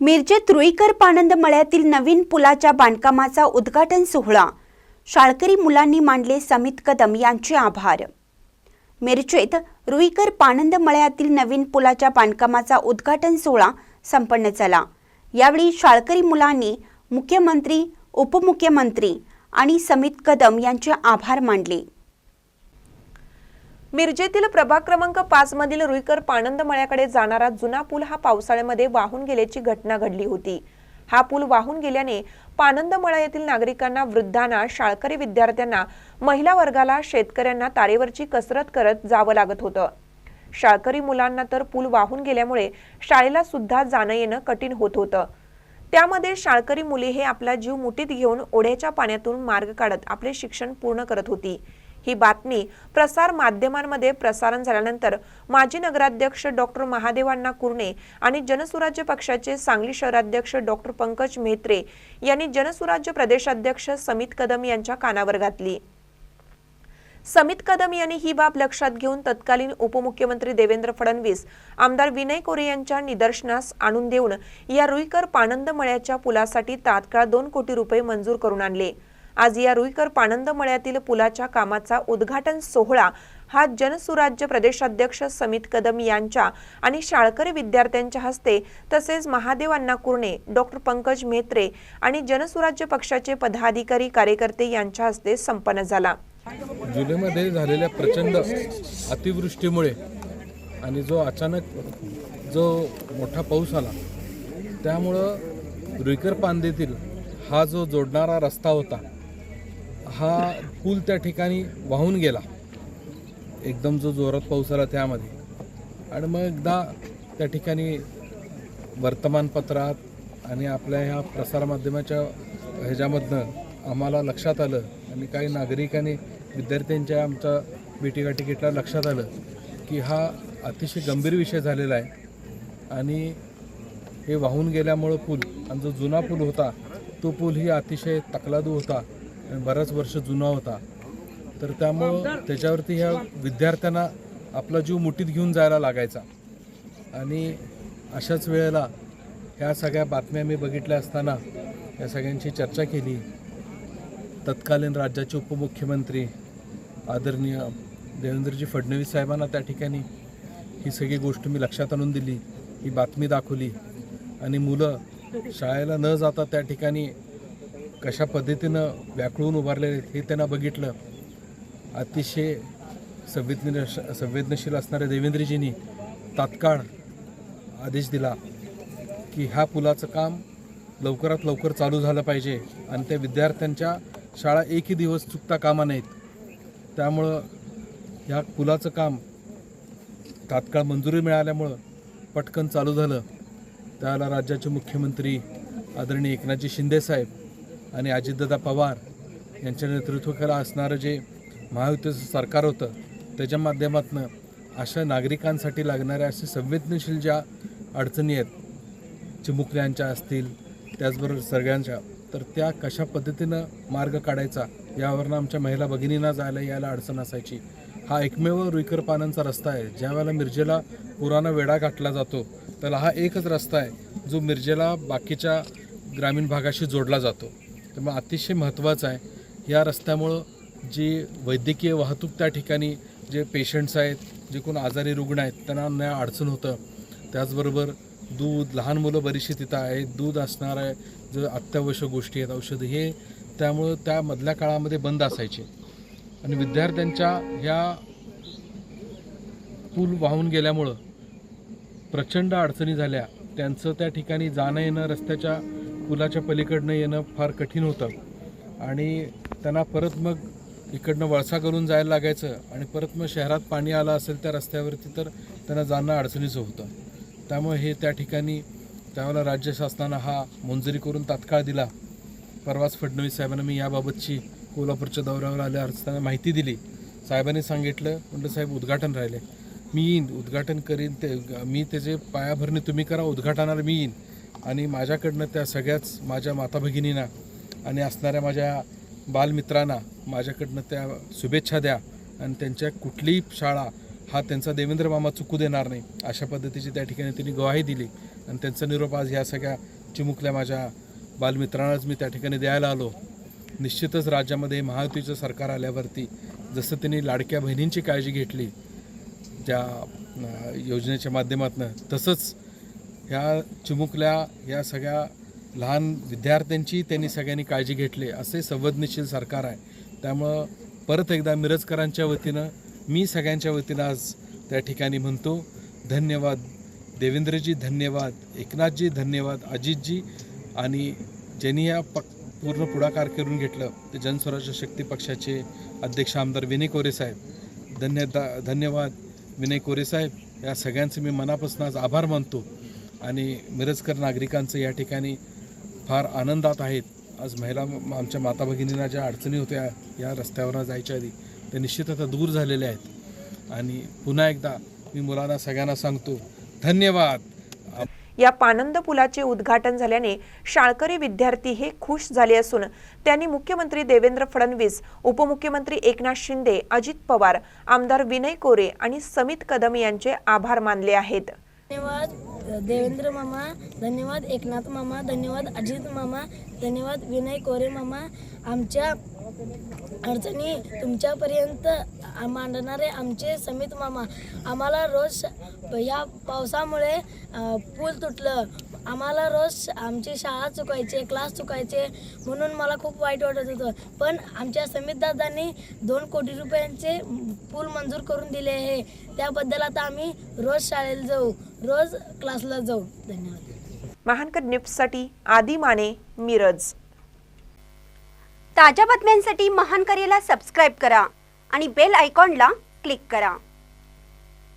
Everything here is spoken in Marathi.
मिरजेत रुईकर पाणंद मळ्यातील नवीन पुलाच्या बांधकामाचा उद्घाटन सोहळा शाळकरी मुलांनी मानले समित कदम यांचे आभार। मिरजेत रुईकर पाणंद मळ्यातील नवीन पुलाच्या बांधकामाचा उद्घाटन सोहळा संपन्न झाला। यावेळी शाळकरी मुलांनी मुख्यमंत्री, उपमुख्यमंत्री आणि समित कदम यांचे आभार मानले। मिरजेतील प्रभाग क्रमांक 5 मधील रुईकर पाणंद मळ्याकडे जाणारा जुना पूल हा पावसाळ्यामध्ये वाहून गेल्याची घटना घडली होती। हा पूल वाहून गेल्याने पाणंद मळा येथील नागरिकांना, वृद्धांना, शाळकरी विद्यार्थ्यांना, महिला वर्गाला, शेतकऱ्यांना तारेवरची कसरत करत जावं लागत होतं। शाळकरी मुलांना तर पूल वाहून गेल्यामुळे शाळेला सुद्धा जाणं येणं कठीण होत होतं। त्यामध्ये शाळकरी मुले हे आपला जीव मुठीत घेऊन ओढ्याच्या पाण्यातून मार्ग काढत आपले शिक्षण पूर्ण करत होती। ही बातमी प्रसार माध्यमांमध्ये प्रसारण झाल्यानंतर माजी नगराध्यक्ष डॉक्टर महादेवांना कुरणे आणि जनसुराज्य पक्षाचे सांगली शहराध्यक्ष डॉक्टर पंकज मेहत्रे यांनी जनसुराज्य प्रदेशाध्यक्ष समित कदम यांच्या कानावर घातली। समित कदम यांनी ही बाब लक्षात घेऊन तत्कालीन उपमुख्यमंत्री देवेंद्र फडणवीस, आमदार विनय कोरे यांच्या निदर्शनास आणून देऊन या रुईकर पाणंद मळ्याच्या पुलासाठी तात्काळ 2 कोटी रुपये मंजूर करून आणले। आज या रुईकर पाणंद मळ्यातील पुलाच्या कामाचा उद्घाटन सोहळा हा जनसुराज्य प्रदेशाध्यक्ष समित कदम यांच्या आणि शाळकरी विद्यार्थ्यांच्या हस्ते तसेच महादेवांना कुरणे, डॉक्टर पंकज मेहत्रे आणि जनसुराज्य पक्षाचे पदाधिकारी, कार्यकर्ते यांच्या हस्ते संपन्न झाला। जुलैमध्ये झालेल्या प्रचंड अतिवृष्टीमुळे आणि अचानक मोठा पाऊस आला त्यामुळं रुईकर पाणंदीतील हा जोडणारा रस्ता होता, हा पूल त्या ठिकाणी वाहून गेला। एकदम जोरात पाऊस आला त्यामध्ये, आणि मग एकदा त्या ठिकाणी वर्तमानपत्रात आणि आपल्या ह्या प्रसारमाध्यमाच्या ह्याच्यामधनं आम्हाला लक्षात आलं आणि काही नागरिकांनी, विद्यार्थ्यांच्या आमच्या भेटीगाठी घेतल्या, लक्षात आलं की हा अतिशय गंभीर विषय झालेला आहे आणि हे वाहून गेल्यामुळं पूल आणि जो जुना पूल होता तो पूल ही अतिशय तकलादू होता आणि बराच वर्ष जुना होता, तर त्यामुळं त्याच्यावरती ह्या विद्यार्थ्यांना आपला जीव मुठीत घेऊन जायला लागायचा। आणि अशाच वेळेला ह्या सगळ्या बातम्या मी बघितल्या असताना या सगळ्यांची चर्चा केली। तत्कालीन राज्याचे उपमुख्यमंत्री आदरणीय देवेंद्रजी फडणवीस साहेबांना त्या ठिकाणी ही सगळी गोष्ट मी लक्षात आणून दिली, ही बातमी दाखवली आणि मुलं शाळेला न जाता त्या ठिकाणी कशा पद्धतीनं व्याकुळून उभारलेले हे त्यांना बघितलं। अतिशय संवेदनशील असणाऱ्या देवेंद्रजींनी तात्काळ आदेश दिला की ह्या पुलाचं काम लवकरात लवकर चालू झालं पाहिजे आणि त्या विद्यार्थ्यांच्या शाळा एकही दिवस चुकता कामा नाहीत। त्यामुळं ह्या पुलाचं काम तात्काळ मंजुरी मिळाल्यामुळं पटकन चालू झालं। त्याला राज्याचे मुख्यमंत्री आदरणीय एकनाथजी शिंदे साहेब आणि अजितदादा पवार यांच्या नेतृत्वाखाली असणारं जे महायुतीचं सरकार होतं त्याच्या माध्यमातून अशा नागरिकांसाठी लागणाऱ्या असे संवेदनशील ज्या अडचणी आहेत, चिमुकल्यांच्या असतील, त्याचबरोबर सगळ्यांच्या, तर त्या कशा पद्धतीनं मार्ग काढायचा यावरनं आमच्या महिला भगिनींना जायला यायला अडचण असायची। हा एकमेव रुईकर पाणंदचा रस्ता आहे, ज्या वेळेला मिरजेला पुराणा वेढा गाठला जातो त्याला हा एकच रस्ता आहे जो मिरजेला बाकीच्या ग्रामीण भागाशी जोडला जातो। त्यामुळे अतिशय महत्त्वाचं आहे। या रस्त्यामुळं जी वैद्यकीय वाहतूक त्या ठिकाणी, जे पेशंट्स आहेत, जे कोण आजारी रुग्ण आहेत त्यांना न्याय अडचण होतं। त्याचबरोबर दूध, लहान मुलं बरीचशी तिथं आहेत, दूध असणार आहे, जे अत्यावश्यक गोष्टी आहेत, औषधं, हे त्यामुळं त्या मधल्या काळामध्ये बंद असायचे आणि विद्यार्थ्यांच्या ह्या पूल वाहून गेल्यामुळं प्रचंड अडचणी झाल्या। त्यांचं त्या ठिकाणी जाणं येणं, रस्त्याच्या पुलाच्या पलीकडनं येणं फार कठीण होतं आणि त्यांना परत मग इकडनं वळसा करून जायला लागायचं आणि परत मग शहरात पाणी आलं असेल त्या रस्त्यावरती तर त्यांना जाणं अडचणीचं होतं। त्यामुळे हे त्या ठिकाणी त्यावेळेला राज्य शासनानं हा मंजुरी करून तात्काळ दिला। परवाच फडणवीस साहेबांना मी याबाबतची कोल्हापूरच्या दौऱ्यावर आल्या असताना माहिती दिली। साहेबांनी सांगितलं, म्हणलं साहेब उद्घाटन राहिले, मी येईन, उद्घाटन करीन, मी त्याचे पायाभरणी तुम्ही करा, उद्घाटनाला मी येईन आणि माझ्याकडनं त्या सगळ्याच माझ्या माता भगिनींना आणि असणाऱ्या माझ्या बालमित्रांना माझ्याकडनं त्या शुभेच्छा द्या आणि त्यांच्या कुठलीही शाळा हा त्यांचा देवेंद्र मामा चुकू देणार नाही, अशा पद्धतीची त्या ठिकाणी त्यांनी ग्वाही दिली आणि त्यांचा निरोप आज ह्या सगळ्या चिमुकल्या माझ्या बालमित्रांनाच मी त्या ठिकाणी द्यायला आलो. निश्चितच राज्यामध्ये महायुतीचं सरकार आल्यावरती जसं त्यांनी लाडक्या बहिणींची काळजी घेतली ज्या योजनेच्या माध्यमातून, तसंच ह्या चिमुकल्या ह्या सगळ्या लहान विद्यार्थ्यांची त्यांनी सगळ्यांनी काळजी घेतली. असे संवेदनशील सरकार आहे. त्यामुळं परत एकदा मिरजकरांच्या वतीनं मी सगळ्यांच्या वतीनं आज त्या ठिकाणी म्हणतो धन्यवाद देवेंद्रजी, धन्यवाद एकनाथजी, धन्यवाद अजितजी, आणि ज्यांनी या पूर्ण पुढाकार करून घेतलं ते जनस्वराज्य शक्ती पक्षाचे अध्यक्ष आमदार विनय कोरे साहेब. धन्यवाद विनय कोरे साहेब. या सगळ्यांचे मी मनापासून आज आभार मानतो आणि मिरजकर नागरिकांचं या ठिकाणी फार आनंदात आहेत. आज महिला आमच्या माता भगिनींना ज्या अडचणी होत्या या रस्त्यावर जायच्या आधी त्या निश्चित आता दूर झालेल्या आहेत. आणि पुन्हा एकदा मी मुलांना सगळ्यांना सांगतो धन्यवाद. या पाणंद पुलाचे उद्घाटन झाल्याने शाळकरी विद्यार्थी हे खुश झाले असून त्यांनी मुख्यमंत्री देवेंद्र फडणवीस, उपमुख्यमंत्री एकनाथ शिंदे, अजित पवार, आमदार विनय कोरे आणि समित कदम यांचे आभार मानले आहेत. धन्यवाद देवेंद्र मामा, धन्यवाद एकनाथ मामा, धन्यवाद अजित मामा, धन्यवाद विनय कोरे मामा. आमच्या अडचणी तुमच्यापर्यंत मांडणारे आमचे समित मामा. आम्हाला रोज या पावसामुळे पूल तुटलं, आम्हाला रोज आमची शाळा चुकायचे, क्लास चुकायचे, म्हणून मला खूप वाईट वाटत होतं. पण आमच्या समित दादांनी 2 कोटी रुपयांचे पूल मंजूर करून दिले आहे. त्याबद्दल आता आम्ही रोज शाळेला जाऊ, रोज क्लासला जाऊ. धन्यवाद. महानकर न्यूजसाठी आदी माने, मिरज. ताज्या बातम्यांसाठी महानकरेला सबस्क्राईब करा आणि बेल आयकॉनला क्लिक करा.